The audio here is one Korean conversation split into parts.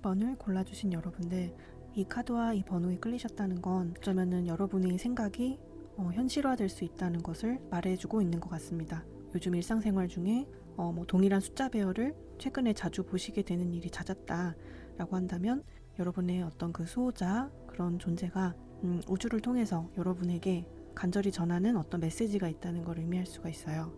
11번을 골라주신 여러분들, 이 카드와 이 번호에 끌리셨다는 건 어쩌면은 여러분의 생각이 현실화될 수 있다는 것을 말해주고 있는 것 같습니다. 요즘 일상생활 중에 동일한 숫자 배열을 최근에 자주 보시게 되는 일이 잦았다라고 한다면 여러분의 어떤 그 수호자, 그런 존재가 우주를 통해서 여러분에게 간절히 전하는 어떤 메시지가 있다는 걸 의미할 수가 있어요.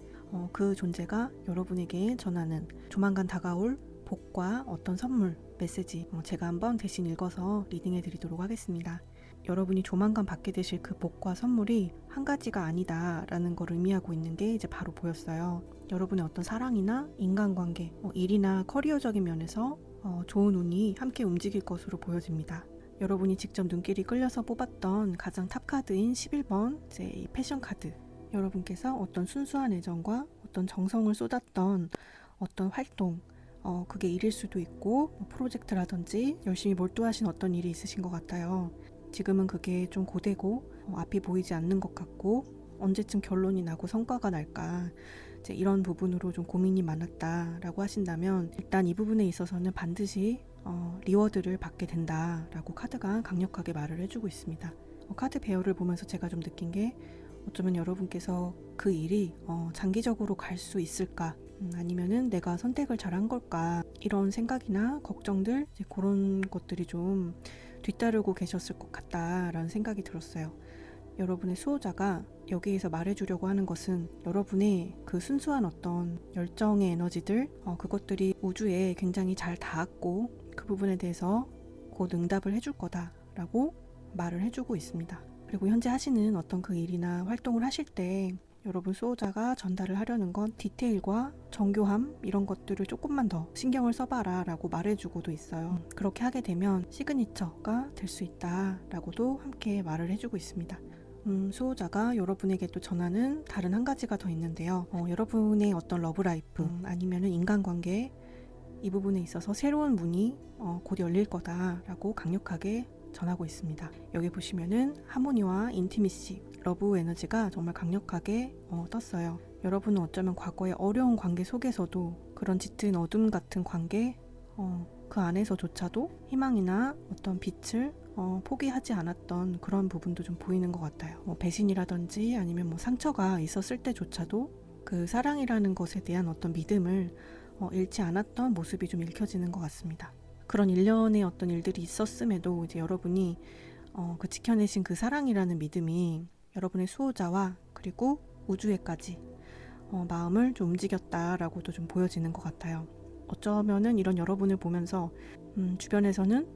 그 존재가 여러분에게 전하는 조만간 다가올 복과 어떤 선물, 메시지, 제가 한번 대신 읽어서 리딩해 드리도록 하겠습니다. 여러분이 조만간 받게 되실 그 복과 선물이 한 가지가 아니다 라는 걸 의미하고 있는 게 이제 바로 보였어요. 여러분의 어떤 사랑이나 인간관계, 일이나 커리어적인 면에서 좋은 운이 함께 움직일 것으로 보여집니다. 여러분이 직접 눈길이 끌려서 뽑았던 가장 탑 카드인 11번, 이제 이 패션 카드, 여러분께서 어떤 순수한 애정과 어떤 정성을 쏟았던 어떤 활동, 그게 일일 수도 있고 프로젝트라든지 열심히 몰두하신 어떤 일이 있으신 것 같아요. 지금은 그게 좀 고되고 앞이 보이지 않는 것 같고 언제쯤 결론이 나고 성과가 날까, 이제 이런 부분으로 좀 고민이 많았다라고 하신다면 일단 이 부분에 있어서는 반드시 리워드를 받게 된다라고 카드가 강력하게 말을 해주고 있습니다. 카드 배열을 보면서 제가 좀 느낀 게 어쩌면 여러분께서 그 일이 장기적으로 갈 수 있을까, 아니면은 내가 선택을 잘한 걸까, 이런 생각이나 걱정들, 이제 그런 것들이 좀 뒤따르고 계셨을 것 같다라는 생각이 들었어요. 여러분의 수호자가 여기에서 말해주려고 하는 것은 여러분의 그 순수한 어떤 열정의 에너지들, 그것들이 우주에 굉장히 잘 닿았고 그 부분에 대해서 곧 응답을 해줄 거다라고 말을 해주고 있습니다. 그리고 현재 하시는 어떤 그 일이나 활동을 하실 때 여러분 수호자가 전달을 하려는 건 디테일과 정교함, 이런 것들을 조금만 더 신경을 써봐라 라고 말해주고도 있어요. 그렇게 하게 되면 시그니처가 될 수 있다 라고도 함께 말을 해주고 있습니다. 수호자가 여러분에게 또 전하는 다른 한 가지가 더 있는데요. 여러분의 어떤 러브라이프, 아니면은 인간관계, 이 부분에 있어서 새로운 문이 곧 열릴 거다라고 강력하게 전하고 있습니다. 여기 보시면은 하모니와 인티미시, 러브 에너지가 정말 강력하게 떴어요. 여러분은 어쩌면 과거의 어려운 관계 속에서도 그런 짙은 어둠 같은 관계, 그 안에서조차도 희망이나 어떤 빛을 포기하지 않았던 그런 부분도 좀 보이는 것 같아요. 배신이라든지 아니면 상처가 있었을 때조차도 그 사랑이라는 것에 대한 어떤 믿음을 잃지 않았던 모습이 좀 읽혀지는 것 같습니다. 그런 일련의 어떤 일들이 있었음에도 이제 여러분이 그 지켜내신 그 사랑이라는 믿음이 여러분의 수호자와 그리고 우주에까지 마음을 좀 움직였다라고도 좀 보여지는 것 같아요. 어쩌면은 이런 여러분을 보면서 주변에서는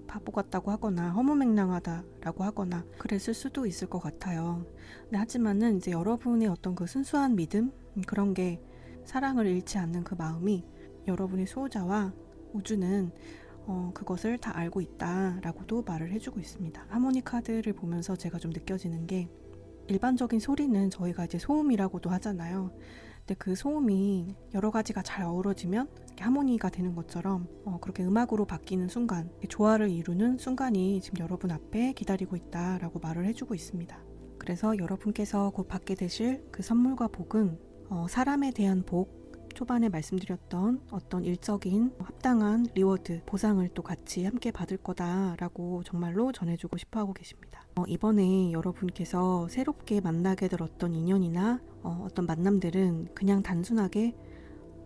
바보 같다고 하거나 허무맹랑하다라고 하거나 그랬을 수도 있을 것 같아요. 근데 하지만은 이제 여러분의 어떤 그 순수한 믿음, 그런 게 사랑을 잃지 않는 그 마음이 여러분의 수호자와 우주는 그것을 다 알고 있다라고도 말을 해주고 있습니다. 하모니 카드를 보면서 제가 좀 느껴지는 게, 일반적인 소리는 저희가 이제 소음이라고도 하잖아요. 근데 그 소음이 여러 가지가 잘 어우러지면 하모니가 되는 것처럼 그렇게 음악으로 바뀌는 순간, 조화를 이루는 순간이 지금 여러분 앞에 기다리고 있다라고 말을 해주고 있습니다. 그래서 여러분께서 곧 받게 되실 그 선물과 복은 사람에 대한 복, 초반에 말씀드렸던 어떤 일적인 합당한 리워드, 보상을 또 같이 함께 받을 거다라고 정말로 전해주고 싶어 하고 계십니다. 이번에 여러분께서 새롭게 만나게 될 어떤 인연이나 어떤 만남들은 그냥 단순하게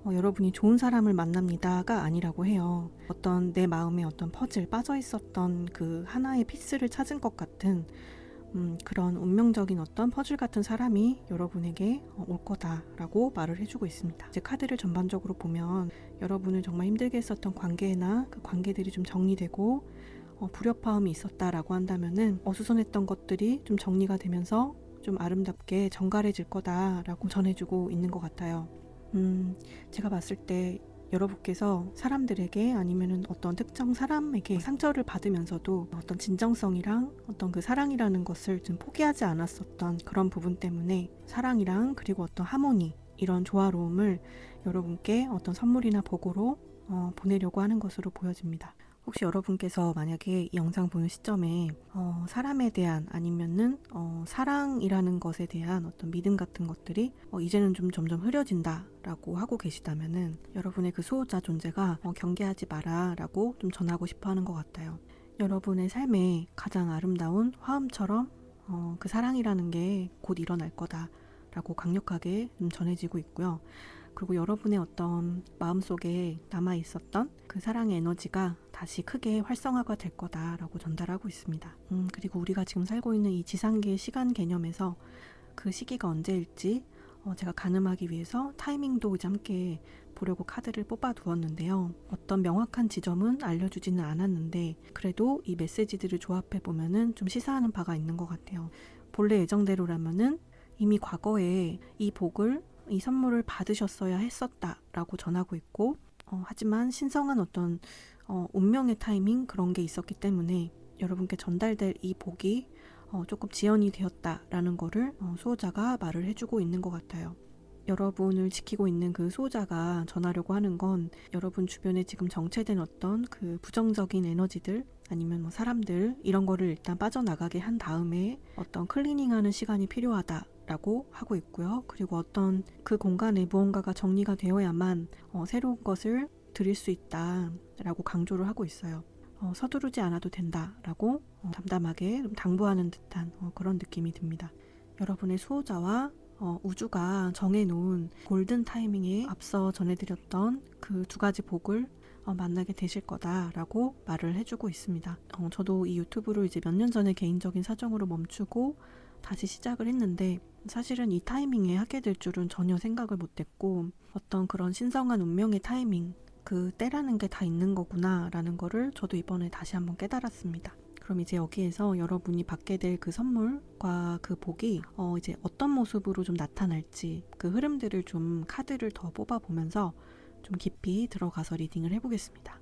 여러분이 좋은 사람을 만납니다가 아니라고 해요. 어떤 내 마음에 어떤 퍼즐, 빠져 있었던 그 하나의 피스를 찾은 것 같은 그런 운명적인 어떤 퍼즐 같은 사람이 여러분에게 올 거다라고 말을 해주고 있습니다. 이제 카드를 전반적으로 보면 여러분을 정말 힘들게 했었던 관계나 그 관계들이 좀 정리되고 불협화음이 있었다라고 한다면은 어수선했던 것들이 좀 정리가 되면서 좀 아름답게 정갈해질 거다라고 전해주고 있는 것 같아요. 제가 봤을 때 여러분께서 사람들에게 아니면은 어떤 특정 사람에게 상처를 받으면서도 어떤 진정성이랑 어떤 그 사랑이라는 것을 좀 포기하지 않았었던 그런 부분 때문에 사랑이랑 그리고 어떤 하모니, 이런 조화로움을 여러분께 어떤 선물이나 복으로 보내려고 하는 것으로 보여집니다. 혹시 여러분께서 만약에 이 영상 보는 시점에 사람에 대한 아니면은 사랑이라는 것에 대한 어떤 믿음 같은 것들이 이제는 좀 점점 흐려진다 라고 하고 계시다면은 여러분의 그 수호자 존재가 경계하지 마라 라고 좀 전하고 싶어 하는 것 같아요. 여러분의 삶에 가장 아름다운 화음처럼 그 사랑이라는 게 곧 일어날 거다 라고 강력하게 좀 전해지고 있고요. 그리고 여러분의 어떤 마음속에 남아 있었던 그 사랑의 에너지가 다시 크게 활성화가 될 거다라고 전달하고 있습니다. 그리고 우리가 지금 살고 있는 이 지상계의 시간 개념에서 그 시기가 언제일지 제가 가늠하기 위해서 타이밍도 이제 함께 보려고 카드를 뽑아 두었는데요. 어떤 명확한 지점은 알려주지는 않았는데 그래도 이 메시지들을 조합해 보면은 좀 시사하는 바가 있는 것 같아요. 본래 예정대로라면은 이미 과거에 이 복을 이 선물을 받으셨어야 했었다라고 전하고 있고 하지만 신성한 어떤 운명의 타이밍 그런 게 있었기 때문에 여러분께 전달될 이 복이 조금 지연이 되었다라는 거를 수호자가 말을 해주고 있는 것 같아요. 여러분을 지키고 있는 그 수호자가 전하려고 하는 건 여러분 주변에 지금 정체된 어떤 그 부정적인 에너지들 아니면 뭐 사람들 이런 거를 일단 빠져나가게 한 다음에 어떤 클리닝하는 시간이 필요하다라고 하고 있고요. 그리고 어떤 그 공간에 무언가가 정리가 되어야만 새로운 것을 드릴 수 있다라고 강조를 하고 있어요. 서두르지 않아도 된다라고 담담하게 좀 당부하는 듯한 그런 느낌이 듭니다. 여러분의 수호자와 우주가 정해놓은 골든 타이밍에 앞서 전해드렸던 그 두 가지 복을 만나게 되실 거다라고 말을 해주고 있습니다. 저도 이 유튜브를 이제 몇 년 전에 개인적인 사정으로 멈추고 다시 시작을 했는데 사실은 이 타이밍에 하게 될 줄은 전혀 생각을 못했고 어떤 그런 신성한 운명의 타이밍 그 때라는 게 다 있는 거구나 라는 거를 저도 이번에 다시 한번 깨달았습니다. 그럼 이제 여기에서 여러분이 받게 될 그 선물과 그 복이 이제 어떤 모습으로 좀 나타날지 그 흐름들을 좀 카드를 더 뽑아보면서 좀 깊이 들어가서 리딩을 해보겠습니다.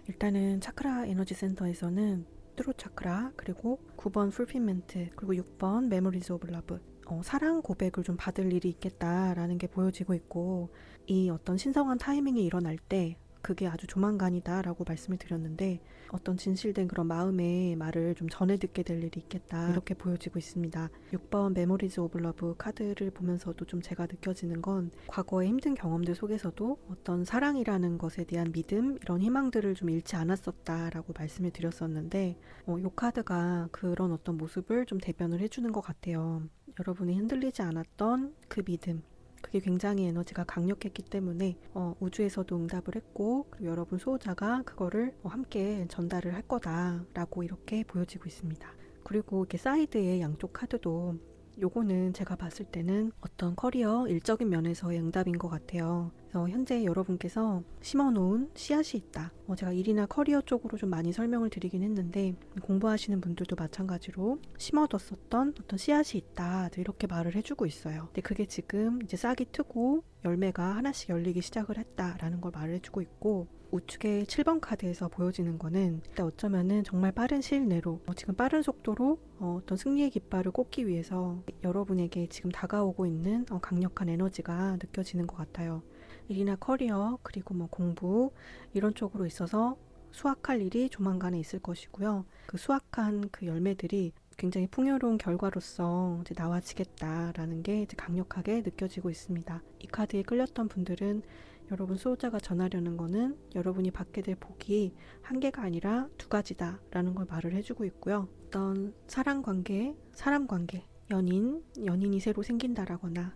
일단은 차크라 에너지 센터에서는 트롯 차크라 그리고 9번 풀피멘트 그리고 6번 메모리즈 오브 러브 사랑 고백을 좀 받을 일이 있겠다라는 게 보여지고 있고 이 어떤 신성한 타이밍이 일어날 때 그게 아주 조만간이다 라고 말씀을 드렸는데 어떤 진실된 그런 마음의 말을 좀 전해 듣게 될 일이 있겠다 이렇게 보여지고 있습니다. 6번 메모리즈 오브 러브 카드를 보면서도 좀 제가 느껴지는 건 과거의 힘든 경험들 속에서도 어떤 사랑이라는 것에 대한 믿음 이런 희망들을 좀 잃지 않았었다라고 말씀을 드렸었는데 이 카드가 그런 어떤 모습을 좀 대변을 해주는 것 같아요. 여러분이 흔들리지 않았던 그 믿음 그게 굉장히 에너지가 강력했기 때문에 우주에서도 응답을 했고 그리고 여러분 수호자가 그거를 함께 전달을 할 거다라고 이렇게 보여지고 있습니다. 그리고 이렇게 사이드의 양쪽 카드도 요거는 제가 봤을 때는 어떤 커리어 일적인 면에서의 응답인 것 같아요. 그래서 현재 여러분께서 심어놓은 씨앗이 있다. 제가 일이나 커리어 쪽으로 좀 많이 설명을 드리긴 했는데 공부하시는 분들도 마찬가지로 심어뒀었던 어떤 씨앗이 있다. 이렇게 말을 해주고 있어요. 근데 그게 지금 이제 싹이 트고 열매가 하나씩 열리기 시작을 했다라는 걸 말을 해주고 있고 우측의 7번 카드에서 보여지는 거는 어쩌면은 정말 빠른 시일 내로 지금 빠른 속도로 어떤 승리의 깃발을 꽂기 위해서 여러분에게 지금 다가오고 있는 강력한 에너지가 느껴지는 것 같아요. 일이나 커리어 그리고 뭐 공부 이런 쪽으로 있어서 수확할 일이 조만간에 있을 것이고요. 그 수확한 그 열매들이 굉장히 풍요로운 결과로서 이제 나와지겠다라는 게 이제 강력하게 느껴지고 있습니다. 이 카드에 끌렸던 분들은 여러분 수호자가 전하려는 거는 여러분이 받게 될 복이 한 개가 아니라 두 가지다라는 걸 말을 해주고 있고요. 어떤 사랑관계, 사람관계, 연인이 새로 생긴다라거나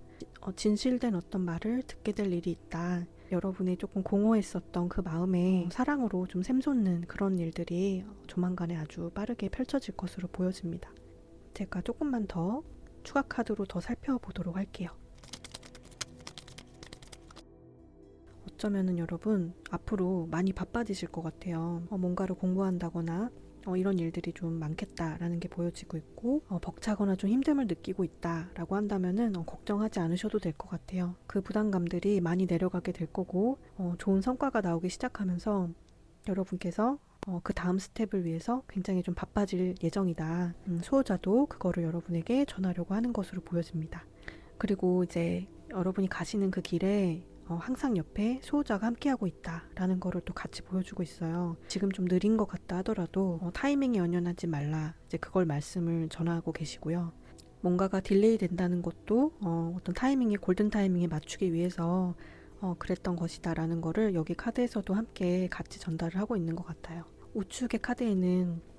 진실된 어떤 말을 듣게 될 일이 있다. 여러분이 조금 공허했었던 그 마음에 사랑으로 좀 샘솟는 그런 일들이 조만간에 아주 빠르게 펼쳐질 것으로 보여집니다. 제가 조금만 더 추가 카드로 더 살펴보도록 할게요. 어쩌면은 여러분 앞으로 많이 바빠지실 것 같아요. 뭔가를 공부한다거나 이런 일들이 좀 많겠다라는 게 보여지고 있고 벅차거나 좀 힘듦을 느끼고 있다라고 한다면은 걱정하지 않으셔도 될 것 같아요. 그 부담감들이 많이 내려가게 될 거고 좋은 성과가 나오기 시작하면서 여러분께서 그 다음 스텝을 위해서 굉장히 좀 바빠질 예정이다. 수호자도 그거를 여러분에게 전하려고 하는 것으로 보여집니다. 그리고 이제 여러분이 가시는 그 길에 항상 옆에 수호자가 함께하고 있다라는 거를 또 같이 보여주고 있어요. 지금 좀 느린 것 같다 하더라도 타이밍에 연연하지 말라, 이제 그걸 말씀을 전하고 계시고요. 뭔가가 딜레이 된다는 것도 어떤 타이밍에, 골든 타이밍에 맞추기 위해서 그랬던 것이다라는 거를 여기 카드에서도 함께 같이 전달을 하고 있는 것 같아요. 우측의 카드에는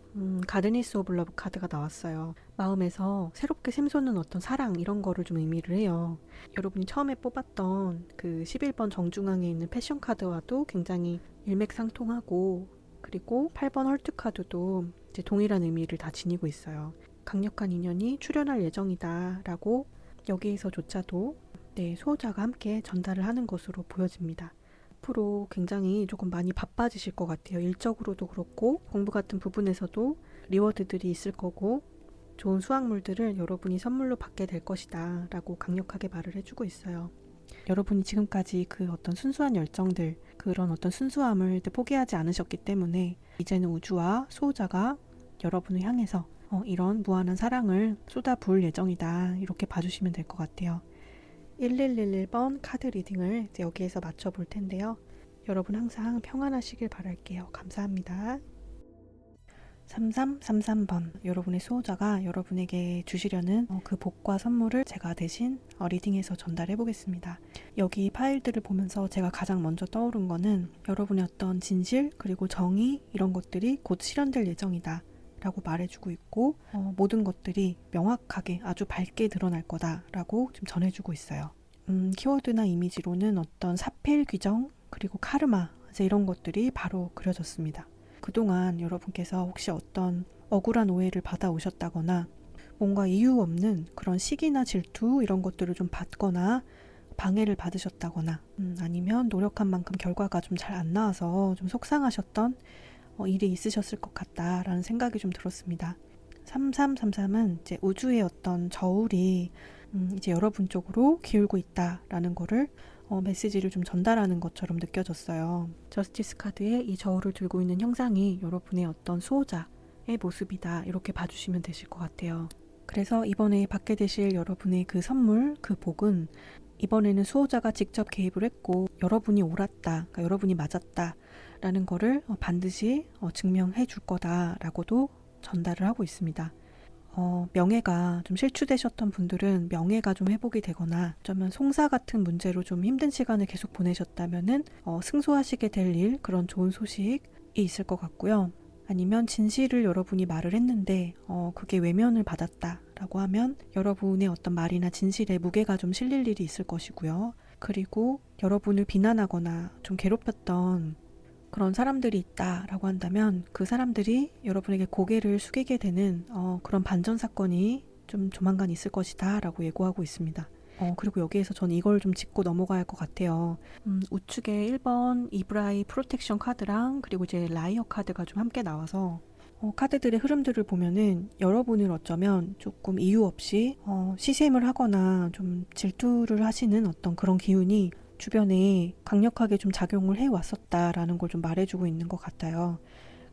가드니스 오브 러브 카드가 나왔어요. 마음에서 새롭게 샘솟는 어떤 사랑, 이런 거를 좀 의미를 해요. 여러분이 처음에 뽑았던 그 11번 정중앙에 있는 패션 카드와도 굉장히 일맥상통하고, 그리고 8번 헐트 카드도 이제 동일한 의미를 다 지니고 있어요. 강력한 인연이 출현할 예정이다 라고 여기에서조차도 수호자가 함께 전달을 하는 것으로 보여집니다. 앞으로 굉장히 조금 많이 바빠지실 것 같아요. 일적으로도 그렇고 공부 같은 부분에서도 리워드들이 있을 거고 좋은 수확물들을 여러분이 선물로 받게 될 것이다 라고 강력하게 말을 해주고 있어요. 여러분이 지금까지 그 어떤 순수한 열정들, 그런 어떤 순수함을 포기하지 않으셨기 때문에 이제는 우주와 수호자가 여러분을 향해서 이런 무한한 사랑을 쏟아부을 예정이다, 이렇게 봐주시면 될 것 같아요. 1111번 카드 리딩을 이제 여기에서 맞춰볼 텐데요. 여러분 항상 평안하시길 바랄게요. 감사합니다. 3333번, 여러분의 수호자가 여러분에게 주시려는 그 복과 선물을 제가 대신 리딩해서 전달해 보겠습니다. 여기 파일들을 보면서 제가 가장 먼저 떠오른 거는 여러분의 어떤 진실, 그리고 정의, 이런 것들이 곧 실현될 예정이다 라고 말해주고 있고, 모든 것들이 명확하게 아주 밝게 드러날 거다 라고 좀 전해주고 있어요. 키워드나 이미지로는 어떤 사필 규정, 그리고 카르마, 이제 이런 것들이 바로 그려졌습니다. 그동안 여러분께서 혹시 어떤 억울한 오해를 받아오셨다거나 뭔가 이유 없는 그런 시기나 질투, 이런 것들을 좀 받거나 방해를 받으셨다거나 아니면 노력한 만큼 결과가 좀 잘 안 나와서 좀 속상하셨던 일이 있으셨을 것 같다라는 생각이 좀 들었습니다. 3333은 이제 우주의 어떤 저울이 이제 여러분 쪽으로 기울고 있다라는 거를 메시지를 좀 전달하는 것처럼 느껴졌어요. 저스티스 카드의 이 저울을 들고 있는 형상이 여러분의 어떤 수호자의 모습이다, 이렇게 봐주시면 되실 것 같아요. 그래서 이번에 받게 되실 여러분의 그 선물, 그 복은 이번에는 수호자가 직접 개입을 했고 여러분이 옳았다, 그러니까 여러분이 맞았다 라는 거를 반드시 증명해 줄 거다라고도 전달을 하고 있습니다. 명예가 좀 실추되셨던 분들은 명예가 좀 회복이 되거나, 어쩌면 송사 같은 문제로 좀 힘든 시간을 계속 보내셨다면은 승소하시게 될 일, 그런 좋은 소식이 있을 것 같고요. 아니면 진실을 여러분이 말을 했는데 그게 외면을 받았다라고 하면 여러분의 어떤 말이나 진실에 무게가 좀 실릴 일이 있을 것이고요. 그리고 여러분을 비난하거나 좀 괴롭혔던 그런 사람들이 있다라고 한다면 그 사람들이 여러분에게 고개를 숙이게 되는 그런 반전 사건이 좀 조만간 있을 것이다 라고 예고하고 있습니다. 그리고 여기에서 저는 이걸 좀 짚고 넘어가야 할 것 같아요. 우측에 1번 이브라이 프로텍션 카드랑 그리고 이제 라이어 카드가 좀 함께 나와서 카드들의 흐름들을 보면은 여러분을 어쩌면 조금 이유 없이 시샘을 하거나 좀 질투를 하시는 어떤 그런 기운이 주변에 강력하게 좀 작용을 해왔었다라는 걸 좀 말해주고 있는 것 같아요.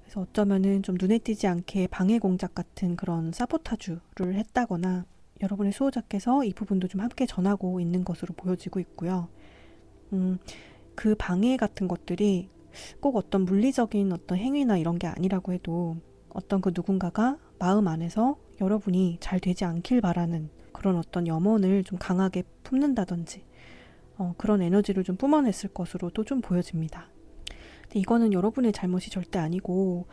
그래서 어쩌면은 좀 눈에 띄지 않게 방해 공작 같은 그런 사보타주를 했다거나 여러분의 수호자께서 이 부분도 좀 함께 전하고 있는 것으로 보여지고 있고요. 그 방해 같은 것들이 꼭 어떤 물리적인 어떤 행위나 이런 게 아니라고 해도 어떤 그 누군가가 마음 안에서 여러분이 잘 되지 않길 바라는 그런 어떤 염원을 좀 강하게 품는다든지 그런 에너지를 좀 뿜어냈을 것으로도 좀 보여집니다. 근데 이거는 여러분의 잘못이 절대 아니고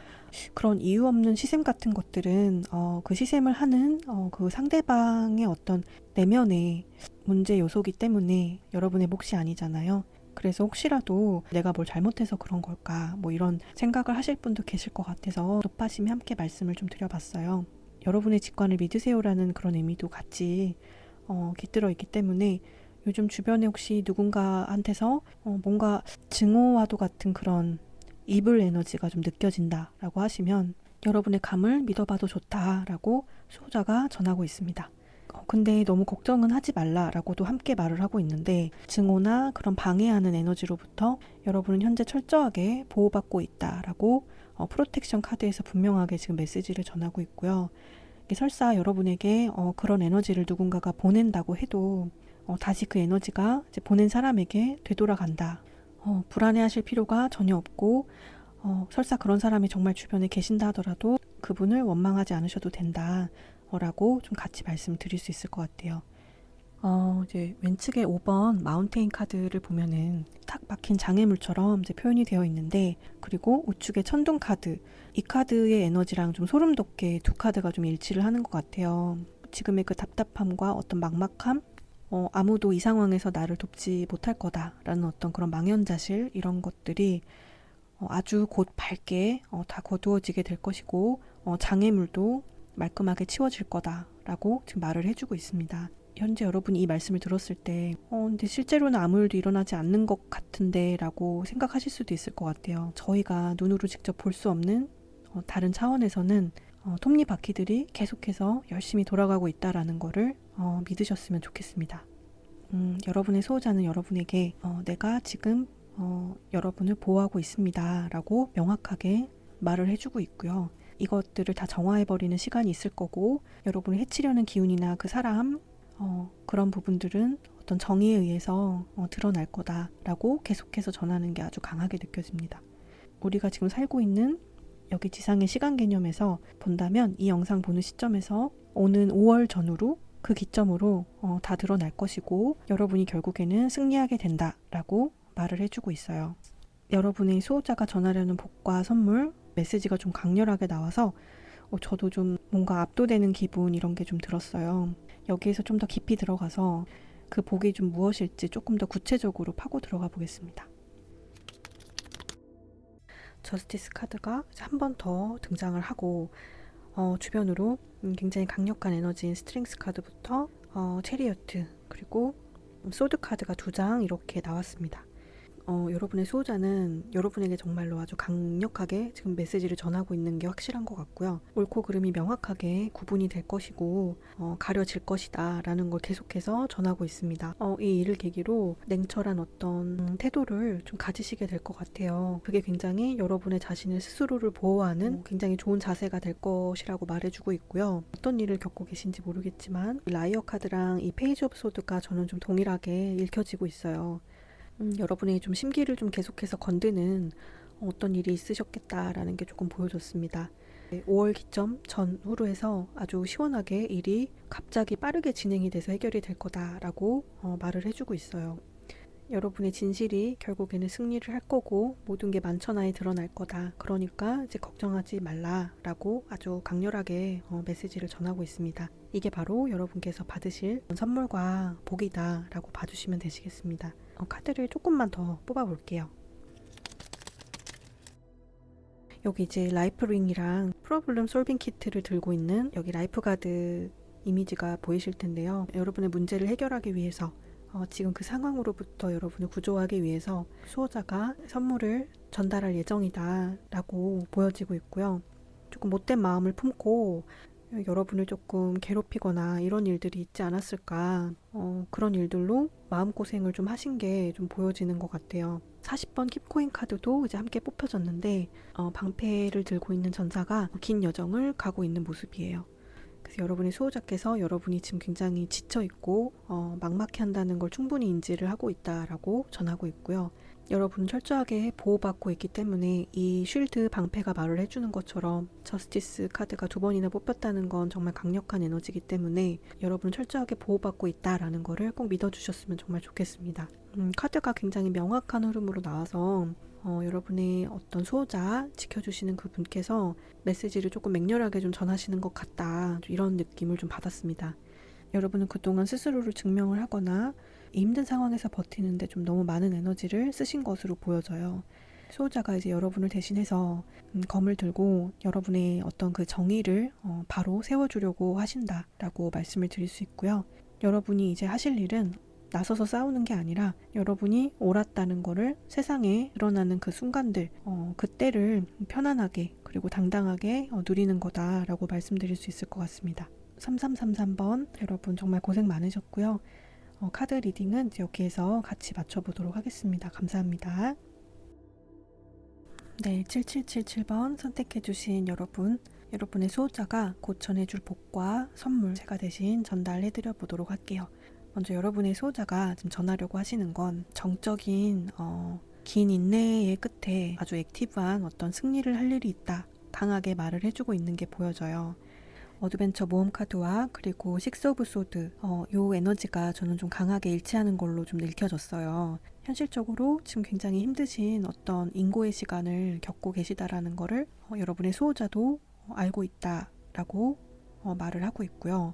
그런 이유 없는 시샘 같은 것들은 그 시샘을 하는 그 상대방의 어떤 내면의 문제 요소이기 때문에 여러분의 몫이 아니잖아요. 그래서 혹시라도 내가 뭘 잘못해서 그런 걸까 뭐 이런 생각을 하실 분도 계실 것 같아서 높아심이 함께 말씀을 좀 드려봤어요. 여러분의 직관을 믿으세요라는 그런 의미도 같이 깃들어 있기 때문에 요즘 주변에 혹시 누군가한테서 뭔가 증오와도 같은 그런 이블 에너지가 좀 느껴진다라고 하시면 여러분의 감을 믿어봐도 좋다라고 수호자가 전하고 있습니다. 근데 너무 걱정은 하지 말라라고도 함께 말을 하고 있는데 증오나 그런 방해하는 에너지로부터 여러분은 현재 철저하게 보호받고 있다라고 프로텍션 카드에서 분명하게 지금 메시지를 전하고 있고요. 설사 여러분에게 그런 에너지를 누군가가 보낸다고 해도 다시 그 에너지가 이제 보낸 사람에게 되돌아간다. 불안해하실 필요가 전혀 없고 설사 그런 사람이 정말 주변에 계신다 하더라도 그분을 원망하지 않으셔도 된다. 라고 좀 같이 말씀드릴 수 있을 것 같아요. 이제 왼측의 5번 마운테인 카드를 보면은 탁 막힌 장애물처럼 이제 표현이 되어 있는데, 그리고 우측의 천둥 카드, 이 카드의 에너지랑 좀 소름 돋게 두 카드가 좀 일치를 하는 것 같아요. 지금의 그 답답함과 어떤 막막함, 아무도 이 상황에서 나를 돕지 못할 거다라는 어떤 그런 망연자실, 이런 것들이 아주 곧 밝게 다 거두어지게 될 것이고, 장애물도 말끔하게 치워질 거다라고 지금 말을 해주고 있습니다. 현재 여러분이 이 말씀을 들었을 때 근데 실제로는 아무 일도 일어나지 않는 것 같은데 라고 생각하실 수도 있을 것 같아요. 저희가 눈으로 직접 볼 수 없는 다른 차원에서는 톱니바퀴들이 계속해서 열심히 돌아가고 있다라는 거를 믿으셨으면 좋겠습니다. 여러분의 수호자는 여러분에게 내가 지금 여러분을 보호하고 있습니다 라고 명확하게 말을 해주고 있고요. 이것들을 다 정화해버리는 시간이 있을 거고, 여러분을 해치려는 기운이나 그 사람, 그런 부분들은 어떤 정의에 의해서 드러날 거다라고 계속해서 전하는 게 아주 강하게 느껴집니다. 우리가 지금 살고 있는 여기 지상의 시간 개념에서 본다면 이 영상 보는 시점에서 오는 5월 전후로 그 기점으로 다 드러날 것이고, 여러분이 결국에는 승리하게 된다라고 말을 해주고 있어요. 여러분의 수호자가 전하려는 복과 선물, 메시지가 좀 강렬하게 나와서 저도 좀 뭔가 압도되는 기분, 이런 게 좀 들었어요. 여기에서 좀 더 깊이 들어가서 그 복이 좀 무엇일지 조금 더 구체적으로 파고 들어가 보겠습니다. 저스티스 카드가 한 번 더 등장을 하고 주변으로 굉장히 강력한 에너지인 스트렝스 카드부터 체리어트, 그리고 소드 카드가 2장 이렇게 나왔습니다. 여러분의 수호자는 여러분에게 정말로 아주 강력하게 지금 메시지를 전하고 있는 게 확실한 것 같고요. 옳고 그름이 명확하게 구분이 될 것이고 가려질 것이다 라는 걸 계속해서 전하고 있습니다. 이 일을 계기로 냉철한 어떤 태도를 좀 가지시게 될 것 같아요. 그게 굉장히 여러분의 자신을 스스로를 보호하는 굉장히 좋은 자세가 될 것이라고 말해주고 있고요. 어떤 일을 겪고 계신지 모르겠지만 라이어 카드랑 이 페이지 오브 소드가 저는 좀 동일하게 읽혀지고 있어요. 여러분의 좀 심기를 좀 계속해서 건드는 어떤 일이 있으셨겠다라는 게 조금 보여졌습니다. 5월 기점 전후로 해서 아주 시원하게 일이 갑자기 빠르게 진행이 돼서 해결이 될 거다라고 말을 해주고 있어요. 여러분의 진실이 결국에는 승리를 할 거고 모든 게 만천하에 드러날 거다. 그러니까 이제 걱정하지 말라라고 아주 강렬하게 메시지를 전하고 있습니다. 이게 바로 여러분께서 받으실 선물과 복이다라고 봐주시면 되시겠습니다. 카드를 조금만 더 뽑아볼게요. 여기 이제 라이프링이랑 프로블럼 솔빙 키트를 들고 있는 여기 라이프 가드 이미지가 보이실 텐데요. 여러분의 문제를 해결하기 위해서 지금 그 상황으로부터 여러분을 구조하기 위해서 수호자가 선물을 전달할 예정이다 라고 보여지고 있고요. 조금 못된 마음을 품고 여러분을 조금 괴롭히거나 이런 일들이 있지 않았을까, 그런 일들로 마음고생을 좀 하신 게 좀 보여지는 것 같아요. 40번 킵코인 카드도 이제 함께 뽑혀졌는데 방패를 들고 있는 전사가 긴 여정을 가고 있는 모습이에요. 그래서 여러분의 수호자께서 여러분이 지금 굉장히 지쳐있고 막막해한다는 걸 충분히 인지를 하고 있다라고 전하고 있고요. 여러분은 철저하게 보호받고 있기 때문에 이 쉴드 방패가 말을 해주는 것처럼 저스티스 카드가 2번이나 뽑혔다는 건 정말 강력한 에너지이기 때문에 여러분은 철저하게 보호받고 있다라는 거를 꼭 믿어주셨으면 정말 좋겠습니다. 카드가 굉장히 명확한 흐름으로 나와서 여러분의 어떤 수호자 지켜주시는 그 분께서 메시지를 조금 맹렬하게 좀 전하시는 것 같다, 이런 느낌을 좀 받았습니다. 여러분은 그동안 스스로를 증명을 하거나 이 힘든 상황에서 버티는데 좀 너무 많은 에너지를 쓰신 것으로 보여져요. 수호자가 이제 여러분을 대신해서 검을 들고 여러분의 어떤 그 정의를 바로 세워주려고 하신다라고 말씀을 드릴 수 있고요. 여러분이 이제 하실 일은 나서서 싸우는 게 아니라 여러분이 옳았다는 거를 세상에 드러나는 그 순간들, 그때를 편안하게 그리고 당당하게 누리는 거다라고 말씀드릴 수 있을 것 같습니다. 3333번 여러분 정말 고생 많으셨고요. 카드 리딩은 여기에서 같이 맞춰보도록 하겠습니다. 감사합니다. 네, 7777번 선택해주신 여러분, 여러분의 수호자가 곧 전해줄 복과 선물 제가 대신 전달해드려 보도록 할게요. 먼저 여러분의 수호자가 지금 전하려고 하시는 건 정적인 긴 인내의 끝에 아주 액티브한 어떤 승리를 할 일이 있다. 강하게 말을 해주고 있는 게 보여져요. 어드벤처 모험 카드와 그리고 식스 오브 소드 요 에너지가 저는 좀 강하게 일치하는 걸로 좀 읽혀졌어요. 현실적으로 지금 굉장히 힘드신 어떤 인고의 시간을 겪고 계시다라는 거를 여러분의 수호자도 알고 있다라고 말을 하고 있고요.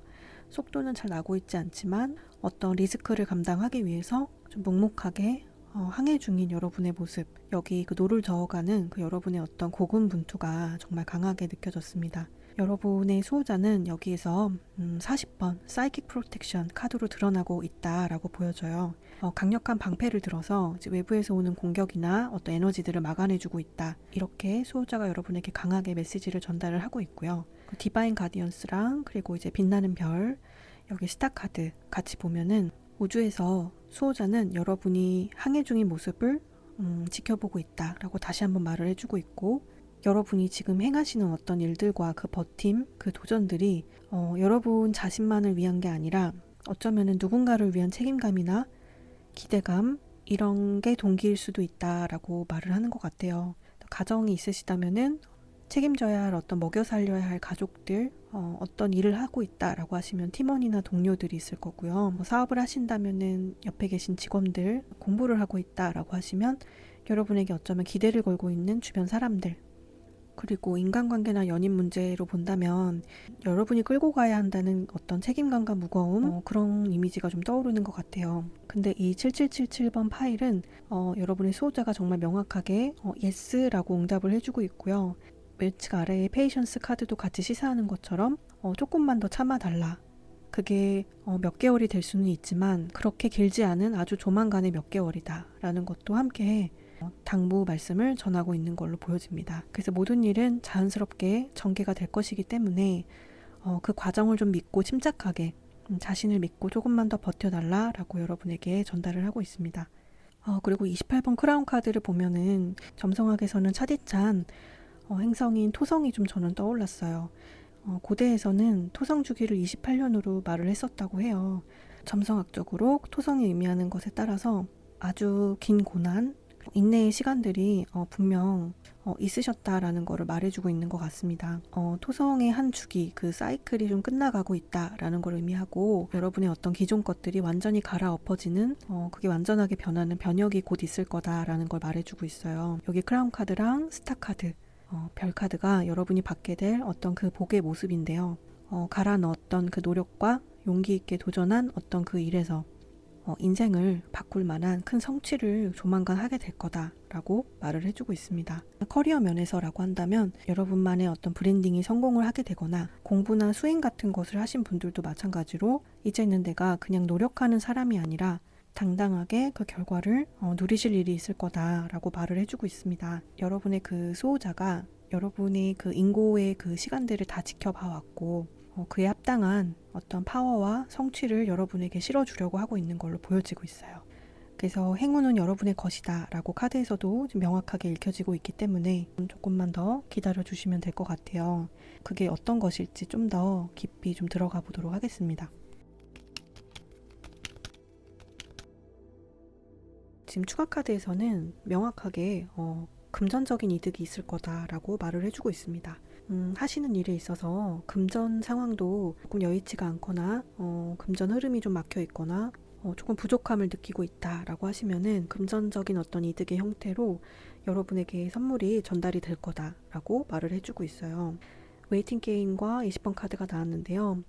속도는 잘 나고 있지 않지만 어떤 리스크를 감당하기 위해서 좀 묵묵하게 항해 중인 여러분의 모습, 여기 그 노를 저어가는 그 여러분의 어떤 고군분투가 정말 강하게 느껴졌습니다. 여러분의 수호자는 여기에서 40번 사이킥 프로텍션 카드로 드러나고 있다라고 보여져요. 강력한 방패를 들어서 외부에서 오는 공격이나 어떤 에너지들을 막아내주고 있다. 이렇게 수호자가 여러분에게 강하게 메시지를 전달을 하고 있고요. 디바인 가디언스랑 그리고 이제 빛나는 별, 여기 스타 카드 같이 보면은 우주에서 수호자는 여러분이 항해 중인 모습을 지켜보고 있다라고 다시 한번 말을 해주고 있고, 여러분이 지금 행하시는 어떤 일들과 그 버팀, 그 도전들이 여러분 자신만을 위한 게 아니라 어쩌면 누군가를 위한 책임감이나 기대감, 이런 게 동기일 수도 있다라고 말을 하는 것 같아요. 가정이 있으시다면은 책임져야 할 어떤 먹여 살려야 할 가족들, 어떤 일을 하고 있다라고 하시면 팀원이나 동료들이 있을 거고요. 뭐 사업을 하신다면은 옆에 계신 직원들, 공부를 하고 있다라고 하시면 여러분에게 어쩌면 기대를 걸고 있는 주변 사람들, 그리고 인간관계나 연인 문제로 본다면 여러분이 끌고 가야 한다는 어떤 책임감과 무거움, 그런 이미지가 좀 떠오르는 것 같아요. 근데 이 7777번 파일은 여러분의 수호자가 정말 명확하게 yes라고 응답을 해주고 있고요. 왼측 아래에 페이션스 카드도 같이 시사하는 것처럼 조금만 더 참아달라. 그게 몇 개월이 될 수는 있지만 그렇게 길지 않은 아주 조만간의 몇 개월이다 라는 것도 함께 당부 말씀을 전하고 있는 걸로 보여집니다. 그래서 모든 일은 자연스럽게 전개가 될 것이기 때문에 그 과정을 좀 믿고 침착하게 자신을 믿고 조금만 더 버텨달라 라고 여러분에게 전달을 하고 있습니다. 그리고 28번 크라운 카드를 보면은 점성학에서는 차디찬 행성인 토성이 좀 저는 떠올랐어요. 고대에서는 토성 주기를 28년으로 말을 했었다고 해요. 점성학적으로 토성이 의미하는 것에 따라서 아주 긴 고난, 인내의 시간들이 분명 있으셨다라는 것을 말해주고 있는 것 같습니다. 토성의 한 주기, 그 사이클이 좀 끝나가고 있다라는 걸 의미하고, 여러분의 어떤 기존 것들이 완전히 갈아엎어지는, 그게 완전하게 변하는 변혁이 곧 있을 거다라는 걸 말해주고 있어요. 여기 크라운 카드랑 스타 카드, 별 카드가 여러분이 받게 될 어떤 그 복의 모습인데요. 갈아 넣었던 그 노력과 용기 있게 도전한 어떤 그 일에서 인생을 바꿀 만한 큰 성취를 조만간 하게 될 거다라고 말을 해주고 있습니다. 커리어 면에서라고 한다면 여러분만의 어떤 브랜딩이 성공을 하게 되거나 공부나 수행 같은 것을 하신 분들도 마찬가지로 이제는 내가 그냥 노력하는 사람이 아니라 당당하게 그 결과를 누리실 일이 있을 거다라고 말을 해주고 있습니다. 여러분의 그 수호자가 여러분의 그 인고의 그 시간들을 다 지켜봐 왔고 그에 합당한 어떤 파워와 성취를 여러분에게 실어주려고 하고 있는 걸로 보여지고 있어요. 그래서 행운은 여러분의 것이다 라고 카드에서도 좀 명확하게 읽혀지고 있기 때문에 조금만 더 기다려주시면 될 것 같아요. 그게 어떤 것일지 좀 더 깊이 좀 들어가 보도록 하겠습니다. 지금 추가 카드에서는 명확하게 금전적인 이득이 있을 거다라고 말을 해주고 있습니다. 하시는 일에 있어서 금전 상황도 조금 여의치가 않거나 금전 흐름이 좀 막혀 있거나 조금 부족함을 느끼고 있다라고 하시면은 금전적인 어떤 이득의 형태로 여러분에게 선물이 전달이 될 거다라고 말을 해주고 있어요. 웨이팅 게임과 20번 카드가 나왔는데요.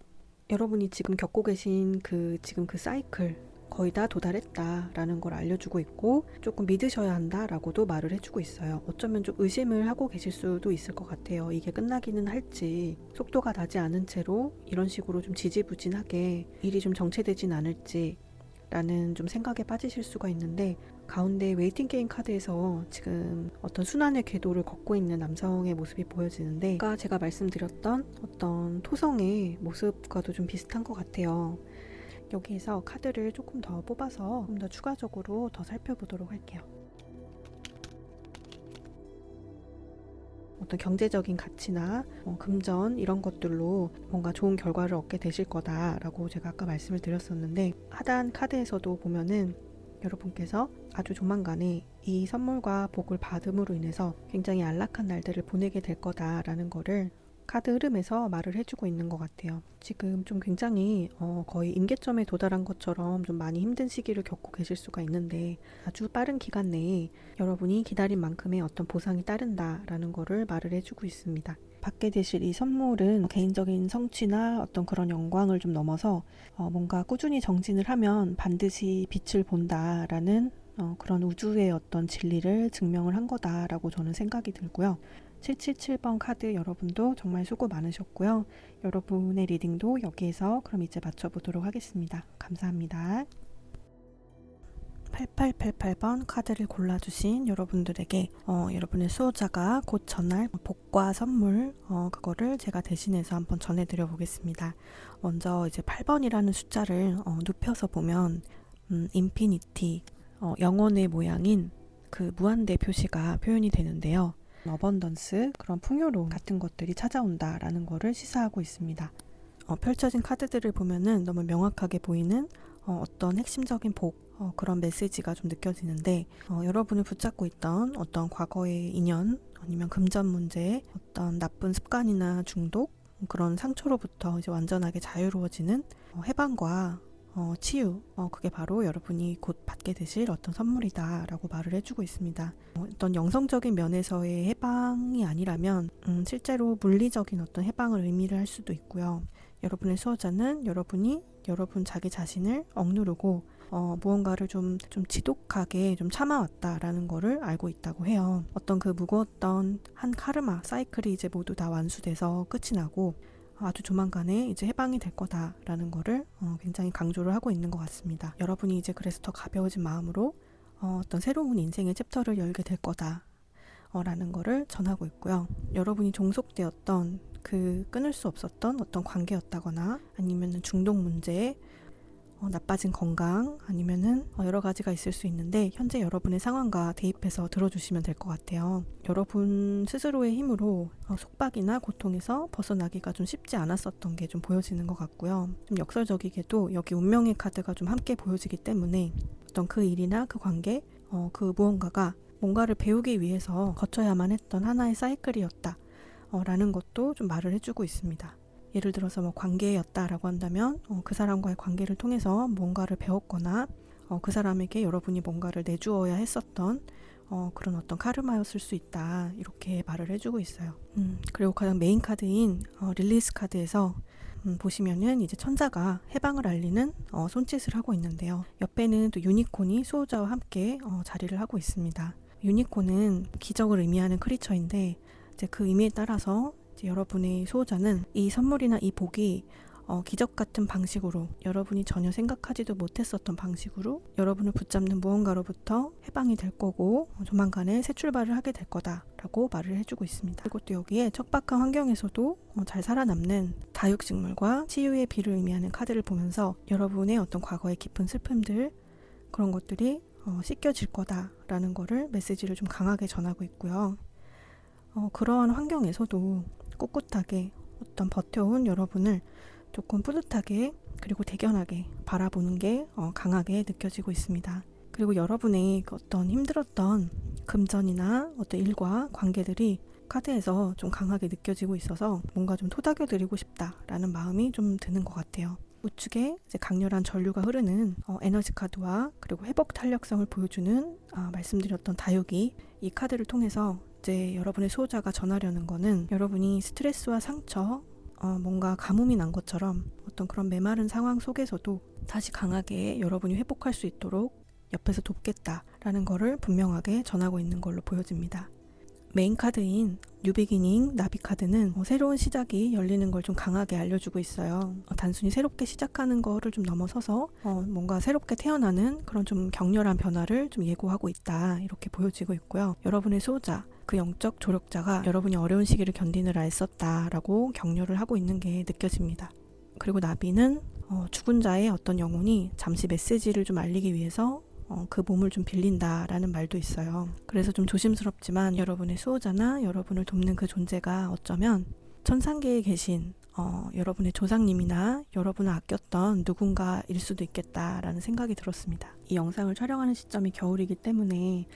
여러분이 지금 겪고 계신 지금 그 사이클 거의 다 도달했다라는 걸 알려주고 있고 조금 믿으셔야 한다라고도 말을 해주고 있어요. 어쩌면 좀 의심을 하고 계실 수도 있을 것 같아요. 이게 끝나기는 할지, 속도가 나지 않은 채로 이런 식으로 좀 지지부진하게 일이 좀 정체되진 않을지 라는 좀 생각에 빠지실 수가 있는데, 가운데 웨이팅 게임 카드에서 지금 어떤 순환의 궤도를 걷고 있는 남성의 모습이 보여지는데, 아까 제가 말씀드렸던 어떤 토성의 모습과도 좀 비슷한 것 같아요. 여기에서 카드를 조금 더 뽑아서 좀 더 추가적으로 더 살펴보도록 할게요. 어떤 경제적인 가치나 금전 이런 것들로 뭔가 좋은 결과를 얻게 되실 거다라고 제가 아까 말씀을 드렸었는데, 하단 카드에서도 보면은 여러분께서 아주 조만간에 이 선물과 복을 받음으로 인해서 굉장히 안락한 날들을 보내게 될 거다라는 거를 카드 흐름에서 말을 해주고 있는 것 같아요. 지금 좀 굉장히 거의 임계점에 도달한 것처럼 좀 많이 힘든 시기를 겪고 계실 수가 있는데, 아주 빠른 기간 내에 여러분이 기다린 만큼의 어떤 보상이 따른다라는 거를 말을 해주고 있습니다. 받게 되실 이 선물은 개인적인 성취나 어떤 그런 영광을 좀 넘어서 뭔가 꾸준히 정진을 하면 반드시 빛을 본다라는 그런 우주의 어떤 진리를 증명을 한 거다라고 저는 생각이 들고요. 777번 카드 여러분도 정말 수고 많으셨고요. 여러분의 리딩도 여기에서 그럼 이제 맞춰보도록 하겠습니다. 감사합니다. 8888번 카드를 골라주신 여러분들에게 여러분의 수호자가 곧 전할 복과 선물 그거를 제가 대신해서 한번 전해드려 보겠습니다. 먼저 이제 8번이라는 숫자를 눕혀서 보면 인피니티, 영혼의 모양인 그 무한대 표시가 표현이 되는데요. 어번던스, 그런 풍요로움 같은 것들이 찾아온다라는 거를 시사하고 있습니다. 펼쳐진 카드들을 보면은 너무 명확하게 보이는 어떤 핵심적인 복, 그런 메시지가 좀 느껴지는데, 여러분을 붙잡고 있던 어떤 과거의 인연, 아니면 금전 문제, 어떤 나쁜 습관이나 중독, 그런 상처로부터 이제 완전하게 자유로워지는 해방과 치유, 그게 바로 여러분이 곧 받게 되실 어떤 선물이다 라고 말을 해주고 있습니다. 어떤 영성적인 면에서의 해방이 아니라면 실제로 물리적인 어떤 해방을 의미를 할 수도 있고요. 여러분의 수호자는 여러분이 여러분 자기 자신을 억누르고 무언가를 좀 지독하게 좀 참아왔다라는 거를 알고 있다고 해요. 어떤 그 무거웠던 한 카르마 사이클이 이제 모두 다 완수돼서 끝이 나고 아주 조만간에 이제 해방이 될 거다라는 거를 굉장히 강조를 하고 있는 것 같습니다. 여러분이 이제 그래서 더 가벼워진 마음으로 어떤 새로운 인생의 챕터를 열게 될 거다 라는 거를 전하고 있고요. 여러분이 종속되었던 그 끊을 수 없었던 어떤 관계였다거나 아니면은 중독 문제, 나빠진 건강, 아니면은 여러 가지가 있을 수 있는데, 현재 여러분의 상황과 대입해서 들어주시면 될 것 같아요. 여러분 스스로의 힘으로 속박이나 고통에서 벗어나기가 좀 쉽지 않았었던 게 좀 보여지는 것 같고요. 좀 역설적이게도 여기 운명의 카드가 좀 함께 보여지기 때문에 어떤 그 일이나 그 관계, 그 무언가가 뭔가를 배우기 위해서 거쳐야만 했던 하나의 사이클이었다 라는 것도 좀 말을 해주고 있습니다. 예를 들어서 뭐 관계였다라고 한다면 그 사람과의 관계를 통해서 뭔가를 배웠거나 그 사람에게 여러분이 뭔가를 내주어야 했었던 그런 어떤 카르마였을 수 있다, 이렇게 말을 해주고 있어요. 그리고 가장 메인 카드인 릴리스 카드에서 보시면은 이제 천사가 해방을 알리는 손짓을 하고 있는데요. 옆에는 또 유니콘이 수호자와 함께 자리를 하고 있습니다. 유니콘은 기적을 의미하는 크리처인데, 이제 그 의미에 따라서 이제 여러분의 수호자는 이 선물이나 이 복이 기적 같은 방식으로, 여러분이 전혀 생각하지도 못했었던 방식으로 여러분을 붙잡는 무언가로부터 해방이 될 거고 조만간에 새 출발을 하게 될 거다라고 말을 해주고 있습니다. 그리고 또 여기에 척박한 환경에서도 잘 살아남는 다육식물과 치유의 비를 의미하는 카드를 보면서 여러분의 어떤 과거의 깊은 슬픔들, 그런 것들이 씻겨질 거다라는 거를 메시지를 좀 강하게 전하고 있고요. 그러한 환경에서도 꿋꿋하게 어떤 버텨온 여러분을 조금 뿌듯하게 그리고 대견하게 바라보는 게 강하게 느껴지고 있습니다. 그리고 여러분의 어떤 힘들었던 금전이나 어떤 일과 관계들이 카드에서 좀 강하게 느껴지고 있어서 뭔가 좀 토닥여드리고 싶다라는 마음이 좀 드는 것 같아요. 우측에 이제 강렬한 전류가 흐르는 에너지 카드와 그리고 회복 탄력성을 보여주는 말씀드렸던 다육이, 이 카드를 통해서 이제 여러분의 수호자가 전하려는 거는 여러분이 스트레스와 상처, 뭔가 가뭄이 난 것처럼 어떤 그런 메마른 상황 속에서도 다시 강하게 여러분이 회복할 수 있도록 옆에서 돕겠다라는 거를 분명하게 전하고 있는 걸로 보여집니다. 메인 카드인 뉴비기닝 나비 카드는 새로운 시작이 열리는 걸 좀 강하게 알려주고 있어요. 단순히 새롭게 시작하는 거를 좀 넘어서서 뭔가 새롭게 태어나는 그런 좀 격렬한 변화를 좀 예고하고 있다, 이렇게 보여지고 있고요. 여러분의 수호자, 그 영적 조력자가 여러분이 어려운 시기를 견디느라 애썼다라고 격려를 하고 있는 게 느껴집니다. 그리고 나비는 죽은 자의 어떤 영혼이 잠시 메시지를 좀 알리기 위해서 그 몸을 좀 빌린다라는 말도 있어요. 그래서 좀 조심스럽지만 여러분의 수호자나 여러분을 돕는 그 존재가 어쩌면 천상계에 계신 여러분의 조상님이나 여러분을 아꼈던 누군가일 수도 있겠다라는 생각이 들었습니다. 이 영상을 촬영하는 시점이 겨울이기 때문에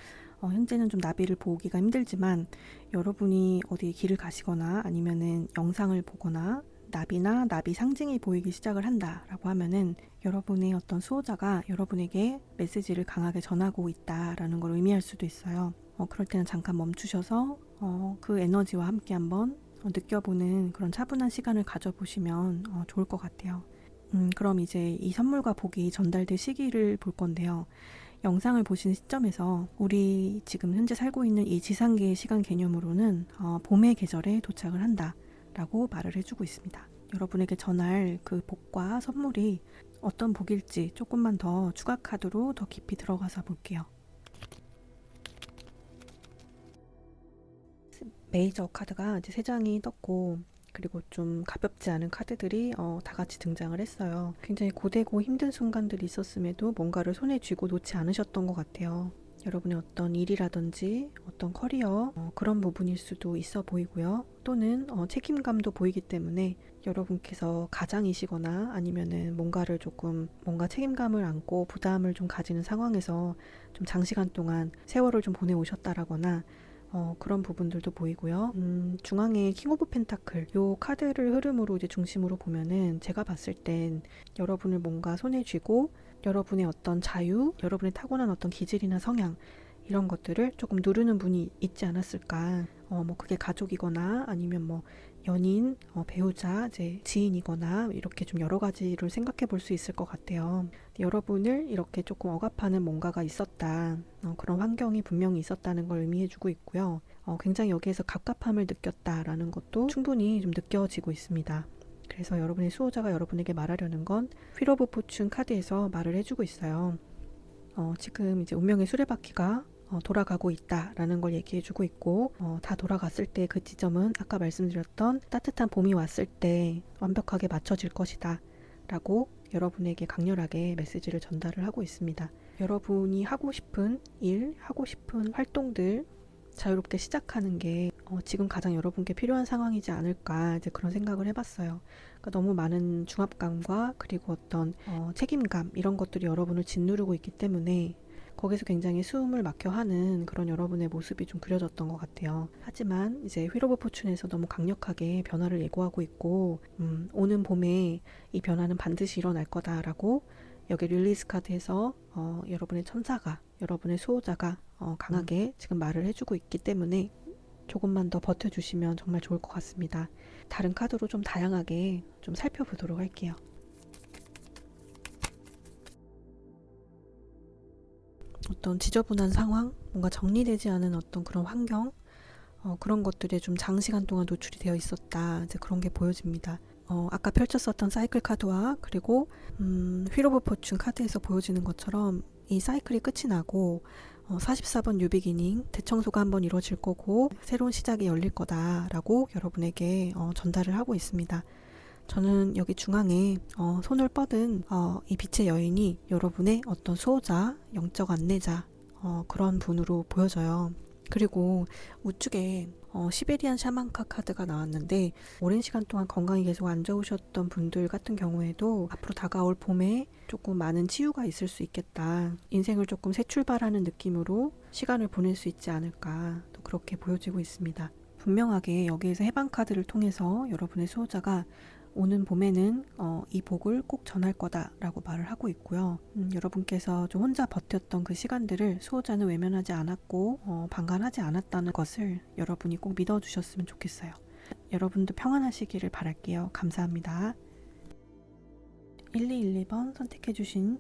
현재는 좀 나비를 보기가 힘들지만 여러분이 어디 길을 가시거나 아니면은 영상을 보거나 나비나 나비 상징이 보이기 시작을 한다라고 하면은 여러분의 어떤 수호자가 여러분에게 메시지를 강하게 전하고 있다라는 걸 의미할 수도 있어요. 그럴 때는 잠깐 멈추셔서 그 에너지와 함께 한번 느껴보는 그런 차분한 시간을 가져보시면 좋을 것 같아요. 그럼 이제 이 선물과 복이 전달될 시기를 볼 건데요. 영상을 보시는 시점에서 우리 지금 현재 살고 있는 이 지상계의 시간 개념으로는 봄의 계절에 도착을 한다 라고 말을 해주고 있습니다. 여러분에게 전할 그 복과 선물이 어떤 복일지 조금만 더 추가 카드로 더 깊이 들어가서 볼게요. 메이저 카드가 이제 3장이 떴고, 그리고 좀 가볍지 않은 카드들이 다 같이 등장을 했어요. 굉장히 고되고 힘든 순간들이 있었음에도 뭔가를 손에 쥐고 놓지 않으셨던 것 같아요. 여러분의 어떤 일이라든지 어떤 커리어 그런 부분일 수도 있어 보이고요. 또는 책임감도 보이기 때문에 여러분께서 가장이시거나 아니면은 뭔가 책임감을 안고 부담을 좀 가지는 상황에서 좀 장시간 동안 세월을 좀 보내오셨다라거나 그런 부분들도 보이고요. 중앙에 킹 오브 펜타클 요 카드를 흐름으로 이제 중심으로 보면은 제가 봤을 땐 여러분을 뭔가 손에 쥐고 여러분의 어떤 자유, 여러분의 타고난 어떤 기질이나 성향 이런 것들을 조금 누르는 분이 있지 않았을까. 뭐 그게 가족이거나 아니면 뭐 연인, 배우자, 이제 지인이거나 이렇게 좀 여러 가지를 생각해 볼 수 있을 것 같아요. 여러분을 이렇게 조금 억압하는 뭔가가 있었다. 그런 환경이 분명히 있었다는 걸 의미해주고 있고요. 굉장히 여기에서 갑갑함을 느꼈다라는 것도 충분히 좀 느껴지고 있습니다. 그래서 여러분의 수호자가 여러분에게 말하려는 건 휠 오브 포춘 카드에서 말을 해주고 있어요. 지금 이제 운명의 수레바퀴가 돌아가고 있다라는 걸 얘기해주고 있고 다 돌아갔을 때 그 지점은 아까 말씀드렸던 따뜻한 봄이 왔을 때 완벽하게 맞춰질 것이다 라고 여러분에게 강렬하게 메시지를 전달을 하고 있습니다. 여러분이 하고 싶은 일, 하고 싶은 활동들 자유롭게 시작하는 게 지금 가장 여러분께 필요한 상황이지 않을까 이제 그런 생각을 해봤어요. 그러니까 너무 많은 중압감과 그리고 어떤 책임감 이런 것들이 여러분을 짓누르고 있기 때문에 거기서 굉장히 숨을 막혀 하는 그런 여러분의 모습이 좀 그려졌던 것 같아요. 하지만 이제 휠 오브 포춘에서 너무 강력하게 변화를 예고하고 있고 오는 봄에 이 변화는 반드시 일어날 거다라고 여기 릴리스 카드에서 여러분의 천사가 여러분의 수호자가 강하게 지금 말을 해주고 있기 때문에 조금만 더 버텨주시면 정말 좋을 것 같습니다. 다른 카드로 좀 다양하게 좀 살펴보도록 할게요. 어떤 지저분한 상황, 뭔가 정리되지 않은 어떤 그런 환경, 그런 것들에 좀 장시간 동안 노출이 되어 있었다. 이제 그런 게 보여집니다. 아까 펼쳤었던 사이클 카드와 그리고 휠 오브 포춘 카드에서 보여지는 것처럼 이 사이클이 끝이 나고 44번 뉴비기닝 대청소가 한번 이루어질 거고 새로운 시작이 열릴 거다라고 여러분에게 전달을 하고 있습니다. 저는 여기 중앙에 손을 뻗은 이 빛의 여인이 여러분의 어떤 수호자, 영적 안내자 그런 분으로 보여져요. 그리고 우측에 시베리안 샤만카 카드가 나왔는데 오랜 시간 동안 건강이 계속 안 좋으셨던 분들 같은 경우에도 앞으로 다가올 봄에 조금 많은 치유가 있을 수 있겠다. 인생을 조금 새 출발하는 느낌으로 시간을 보낼 수 있지 않을까 또 그렇게 보여지고 있습니다. 분명하게 여기에서 해방 카드를 통해서 여러분의 수호자가 오는 봄에는 이 복을 꼭 전할 거다라고 말을 하고 있고요. 여러분께서 좀 혼자 버텼던 그 시간들을 수호자는 외면하지 않았고 방관하지 않았다는 것을 여러분이 꼭 믿어주셨으면 좋겠어요. 여러분도 평안하시기를 바랄게요. 감사합니다. 1212번 선택해주신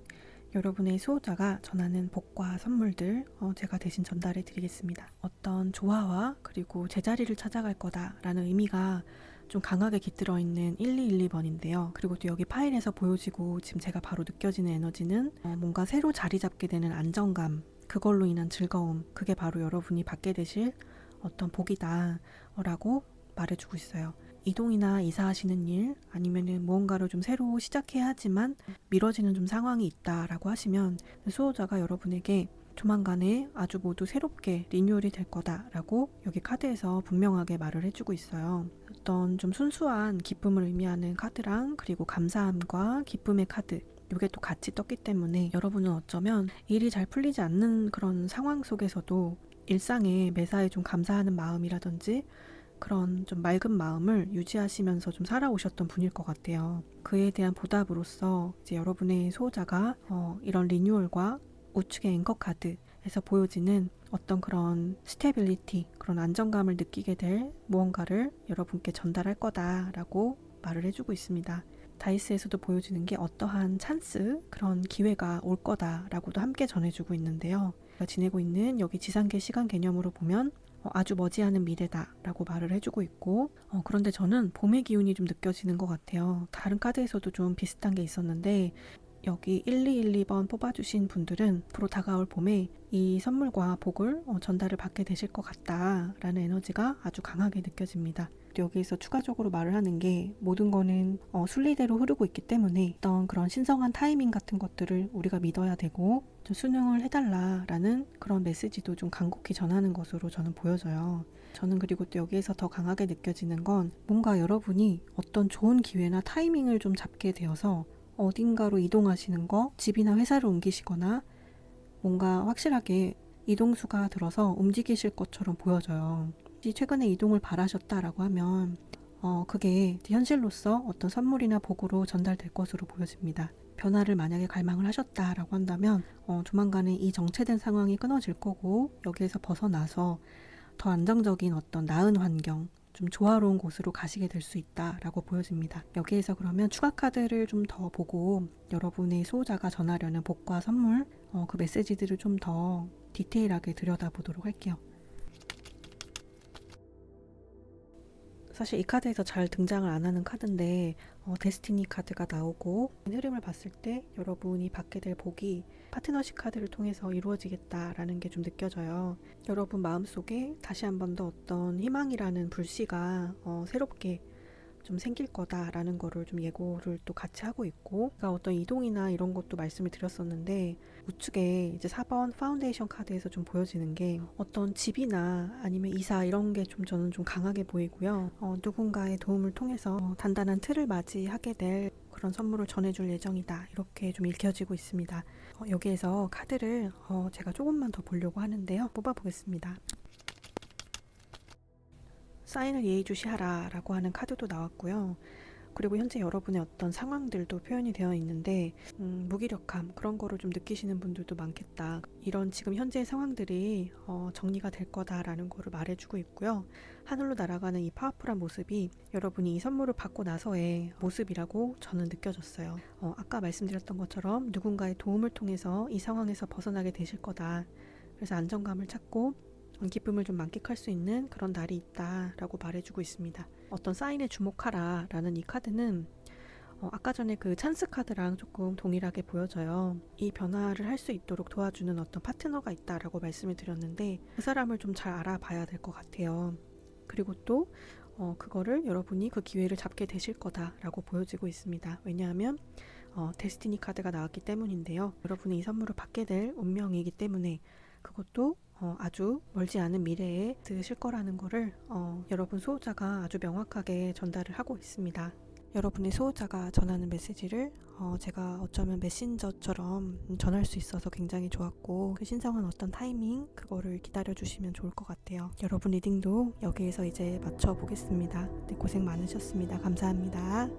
여러분의 수호자가 전하는 복과 선물들 제가 대신 전달해 드리겠습니다. 어떤 조화와 그리고 제자리를 찾아갈 거다라는 의미가 좀 강하게 깃들어 있는 1212번인데요. 그리고 또 여기 파일에서 보여지고 지금 제가 바로 느껴지는 에너지는 뭔가 새로 자리 잡게 되는 안정감, 그걸로 인한 즐거움, 그게 바로 여러분이 받게 되실 어떤 복이다 라고 말해주고 있어요. 이동이나 이사하시는 일 아니면은 무언가를 좀 새로 시작해야 하지만 미뤄지는 좀 상황이 있다라고 하시면 수호자가 여러분에게 조만간에 아주 모두 새롭게 리뉴얼이 될 거다라고 여기 카드에서 분명하게 말을 해주고 있어요. 어떤 좀 순수한 기쁨을 의미하는 카드랑 그리고 감사함과 기쁨의 카드, 이게 또 같이 떴기 때문에 여러분은 어쩌면 일이 잘 풀리지 않는 그런 상황 속에서도 일상에 매사에 좀 감사하는 마음이라든지 그런 좀 맑은 마음을 유지하시면서 좀 살아오셨던 분일 것 같아요. 그에 대한 보답으로서 이제 여러분의 수호자가 이런 리뉴얼과 우측의 앵커 카드에서 보여지는 어떤 그런 스테빌리티, 그런 안정감을 느끼게 될 무언가를 여러분께 전달할 거다라고 말을 해주고 있습니다. 다이스에서도 보여지는 게 어떠한 찬스, 그런 기회가 올 거다라고도 함께 전해주고 있는데요. 우리가 지내고 있는 여기 지상계 시간 개념으로 보면 아주 머지않은 미래다라고 말을 해주고 있고 그런데 저는 봄의 기운이 좀 느껴지는 것 같아요. 다른 카드에서도 좀 비슷한 게 있었는데 여기 1212번 뽑아주신 분들은 앞으로 다가올 봄에 이 선물과 복을 전달을 받게 되실 것 같다라는 에너지가 아주 강하게 느껴집니다. 여기에서 추가적으로 말을 하는 게 모든 거는 순리대로 흐르고 있기 때문에 어떤 그런 신성한 타이밍 같은 것들을 우리가 믿어야 되고 좀 순응을 해달라라는 그런 메시지도 좀 간곡히 전하는 것으로 저는 보여져요. 저는 그리고 또 여기에서 더 강하게 느껴지는 건 뭔가 여러분이 어떤 좋은 기회나 타이밍을 좀 잡게 되어서 어딘가로 이동하시는 거, 집이나 회사를 옮기시거나 뭔가 확실하게 이동수가 들어서 움직이실 것처럼 보여져요. 최근에 이동을 바라셨다라고 하면 그게 현실로서 어떤 선물이나 복으로 전달될 것으로 보여집니다. 변화를 만약에 갈망을 하셨다라고 한다면 조만간에 이 정체된 상황이 끊어질 거고 여기에서 벗어나서 더 안정적인 어떤 나은 환경, 좀 조화로운 곳으로 가시게 될 수 있다라고 보여집니다. 여기에서 그러면 추가 카드를 좀 더 보고 여러분의 수호자가 전하려는 복과 선물, 그 메시지들을 좀 더 디테일하게 들여다보도록 할게요. 사실 이 카드에서 잘 등장을 안 하는 카드인데 데스티니 카드가 나오고 흐름을 봤을 때 여러분이 받게 될 복이 파트너십 카드를 통해서 이루어지겠다라는 게 좀 느껴져요. 여러분 마음속에 다시 한 번 더 어떤 희망이라는 불씨가 새롭게 좀 생길 거다라는 거를 좀 예고를 또 같이 하고 있고, 그러니까 어떤 이동이나 이런 것도 말씀을 드렸었는데 우측에 이제 4번 파운데이션 카드에서 좀 보여지는 게 어떤 집이나 아니면 이사 이런 게 좀 저는 좀 강하게 보이고요. 누군가의 도움을 통해서 단단한 틀을 맞이하게 될 그런 선물을 전해줄 예정이다, 이렇게 좀 읽혀지고 있습니다. 여기에서 카드를 제가 조금만 더 보려고 하는데요, 뽑아보겠습니다. 사인을 예의주시하라 라고 하는 카드도 나왔고요. 그리고 현재 여러분의 어떤 상황들도 표현이 되어 있는데 무기력함, 그런 거를 좀 느끼시는 분들도 많겠다. 이런 지금 현재의 상황들이 정리가 될 거다라는 거를 말해주고 있고요. 하늘로 날아가는 이 파워풀한 모습이 여러분이 이 선물을 받고 나서의 모습이라고 저는 느껴졌어요. 아까 말씀드렸던 것처럼 누군가의 도움을 통해서 이 상황에서 벗어나게 되실 거다. 그래서 안정감을 찾고 기쁨을 좀 만끽할 수 있는 그런 날이 있다라고 말해주고 있습니다. 어떤 사인에 주목하라 라는 이 카드는 아까 전에 그 찬스 카드랑 조금 동일하게 보여져요. 이 변화를 할 수 있도록 도와주는 어떤 파트너가 있다라고 말씀을 드렸는데 그 사람을 좀 잘 알아봐야 될 것 같아요. 그리고 또 그거를 여러분이 그 기회를 잡게 되실 거다라고 보여지고 있습니다. 왜냐하면 데스티니 카드가 나왔기 때문인데요. 여러분이 이 선물을 받게 될 운명이기 때문에 그것도 아주 멀지 않은 미래에 드실 거라는 거를 여러분 수호자가 아주 명확하게 전달을 하고 있습니다. 여러분의 수호자가 전하는 메시지를 제가 어쩌면 메신저처럼 전할 수 있어서 굉장히 좋았고, 그 신성한 어떤 타이밍, 그거를 기다려주시면 좋을 것 같아요. 여러분 리딩도 여기에서 이제 맞춰보겠습니다. 네, 고생 많으셨습니다. 감사합니다.